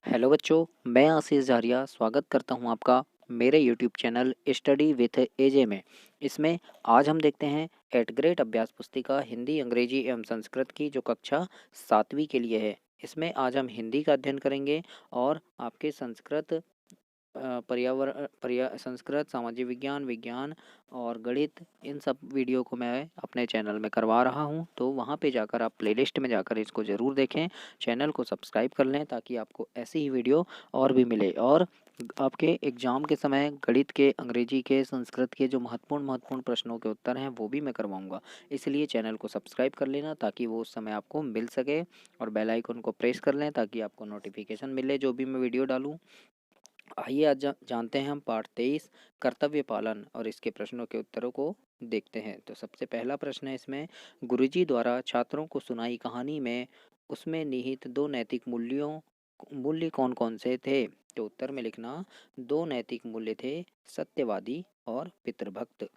Hello बच्चों, मैं आशीष झारिया स्वागत करता हूं आपका मेरे यूट्यूब चैनल स्टडी विथ एजे में। इसमें आज हम देखते हैं एट ग्रेड अभ्यास पुस्तिका हिंदी, अंग्रेजी एवं संस्कृत की जो कक्षा 7वीं के लिए है। इसमें आज हम हिंदी का अध्ययन करेंगे और आपके संस्कृत, संस्कृत, सामाजिक विज्ञान, विज्ञान और गणित, इन सब वीडियो को मैं अपने चैनल में करवा रहा हूं। तो वहां पे जाकर आप प्लेलिस्ट में जाकर इसको ज़रूर देखें, चैनल को सब्सक्राइब कर लें ताकि आपको ऐसी ही वीडियो और भी मिले। और आपके एग्ज़ाम के समय गणित के, अंग्रेजी के, संस्कृत के जो महत्वपूर्ण प्रश्नों के उत्तर हैं वो भी मैं करवाऊँगा। इसलिए चैनल को सब्सक्राइब कर लेना ताकि वो उस समय आपको मिल सके, और बेल आइकन को प्रेस कर लें ताकि आपको नोटिफिकेशन मिले जो भी मैं वीडियो डालूँ। आइए आज जानते हैं हम पाठ 23 कर्तव्य पालन और इसके प्रश्नों के उत्तरों को देखते हैं। तो सबसे पहला प्रश्न है इसमें, गुरुजी द्वारा छात्रों को सुनाई कहानी में उसमें निहित दो नैतिक मूल्य कौन कौन से थे? तो उत्तर में लिखना, दो नैतिक मूल्य थे, सत्यवादी और पितृभक्त।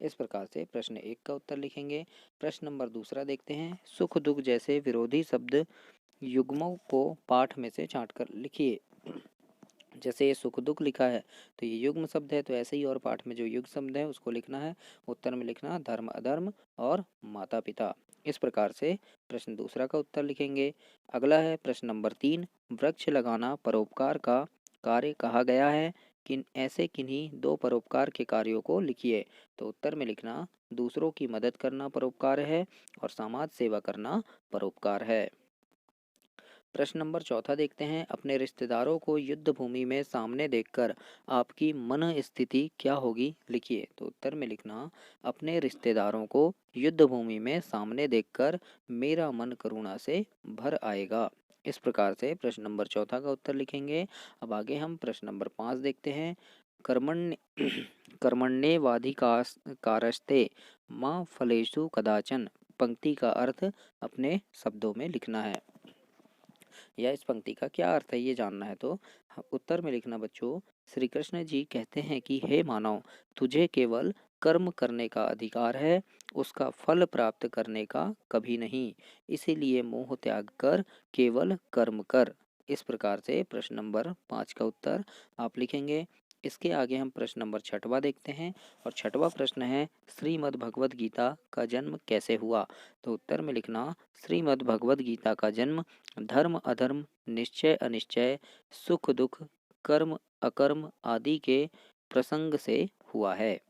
इस प्रकार से प्रश्न 1 का उत्तर लिखेंगे। प्रश्न नंबर दूसरा देखते हैं, सुख दुख जैसे विरोधी शब्द युग्मों को पाठ में से छांट कर लिखिए। जैसे ये सुख दुख लिखा है तो ये युग्म शब्द है, तो ऐसे ही और पाठ में जो युग्म शब्द है उसको लिखना है। उत्तर में लिखना धर्म अधर्म और माता पिता। इस प्रकार से प्रश्न दूसरा का उत्तर लिखेंगे। अगला है प्रश्न नंबर 3, वृक्ष लगाना परोपकार का कार्य कहा गया है, किन्हीं दो परोपकार के कार्यों को लिखिए। तो उत्तर में लिखना, दूसरों की मदद करना परोपकार है और समाज सेवा करना परोपकार है। प्रश्न नंबर चौथा देखते हैं, अपने रिश्तेदारों को युद्ध भूमि में सामने देखकर आपकी मन स्थिति क्या होगी, लिखिए। तो उत्तर में लिखना, अपने रिश्तेदारों को युद्ध भूमि में सामने देखकर मेरा मन करुणा से भर आएगा। इस प्रकार से प्रश्न नंबर चौथा का उत्तर लिखेंगे। अब आगे हम प्रश्न नंबर 5 देखते हैं, कर्मण्य कर्मण्येवाधिकारस्ते माँ फलेषु कदाचन पंक्ति का अर्थ अपने शब्दों में लिखना है, या इस पंक्ति का क्या अर्थ है ये जानना है। तो उत्तर में लिखना बच्चों, श्री कृष्ण जी कहते हैं कि हे मानव, तुझे केवल कर्म करने का अधिकार है, उसका फल प्राप्त करने का कभी नहीं। इसीलिए मोह त्याग कर केवल कर्म कर। इस प्रकार से प्रश्न नंबर 5 का उत्तर आप लिखेंगे। इसके आगे हम प्रश्न नंबर 6वां देखते हैं, और 6वां प्रश्न है, श्रीमद् भगवद गीता का जन्म कैसे हुआ? तो उत्तर में लिखना, श्रीमद् भगवद गीता का जन्म धर्म अधर्म, निश्चय अनिश्चय, सुख दुख, कर्म अकर्म आदि के प्रसंग से हुआ है।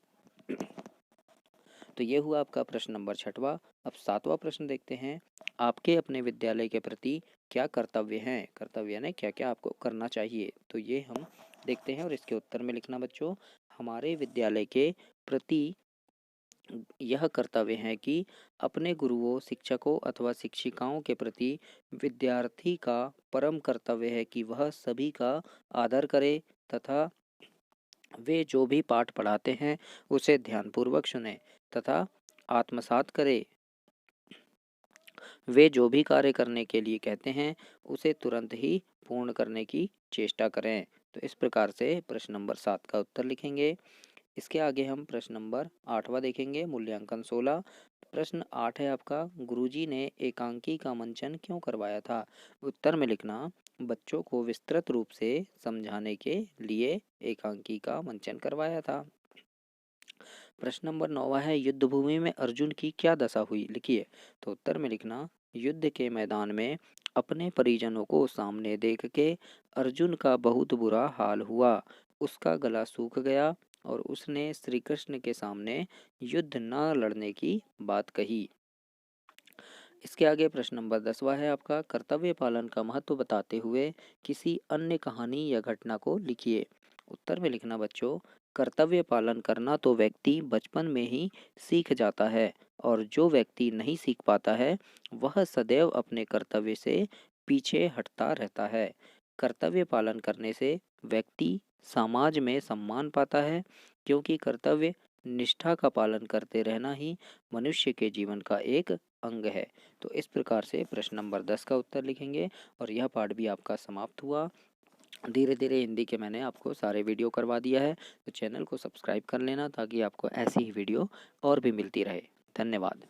तो ये हुआ आपका प्रश्न नंबर 6वां। अब 7वां प्रश्न देखते हैं, आपके अपने विद्यालय के प्रति क्या कर्तव्य हैं? कर्तव्य यानी क्या क्या आपको करना चाहिए, तो ये हम देखते हैं और इसके उत्तर में लिखना बच्चों, हमारे विद्यालय के प्रति यह कर्तव्य है कि अपने गुरुओं, शिक्षकों अथवा शिक्षिकाओं के प्रति विद्यार्थी का परम कर्तव्य है कि वह सभी का आदर करे तथा वे जो भी पाठ पढ़ाते हैं उसे ध्यानपूर्वक सुने तथा आत्मसात करे। वे जो भी कार्य करने के लिए कहते हैं उसे तुरंत ही पूर्ण करने की चेष्टा करें। तो इस प्रकार से प्रश्न नंबर 7 का उत्तर लिखेंगे। इसके आगे हम प्रश्न नंबर 8वां देखेंगे, मूल्यांकन 16। प्रश्न 8 है आपका, गुरुजी ने एकांकी का मंचन क्यों करवाया था? उत्तर में लिखना, बच्चों को विस्तृत रूप से समझाने के लिए एकांकी का मंचन करवाया था। प्रश्न नंबर 9 है, युद्ध भूमि में अर्जुन की क्या दशा हुई, लिखिए। तो उत्तर में लिखना, युद्ध के मैदान में अपने परिजनों को सामने देख के अर्जुन का बहुत बुरा हाल हुआ, उसका गला सूख गया और उसने श्री कृष्ण के सामने युद्ध न लड़ने की बात कही। इसके आगे प्रश्न नंबर 10वां है आपका, कर्तव्य पालन का महत्व बताते हुए किसी अन्य कहानी या घटना को लिखिए। उत्तर में लिखना बच्चों, कर्तव्य पालन करना तो व्यक्ति बचपन में ही सीख जाता है, और जो व्यक्ति नहीं सीख पाता है वह सदैव अपने कर्तव्य से पीछे हटता रहता है। कर्तव्य पालन करने से व्यक्ति समाज में सम्मान पाता है, क्योंकि कर्तव्य निष्ठा का पालन करते रहना ही मनुष्य के जीवन का एक अंग है। तो इस प्रकार से प्रश्न नंबर 10 का उत्तर लिखेंगे और यह पाठ भी आपका समाप्त हुआ। धीरे धीरे हिंदी के मैंने आपको सारे वीडियो करवा दिया है, तो चैनल को सब्सक्राइब कर लेना ताकि आपको ऐसी ही वीडियो और भी मिलती रहे। धन्यवाद।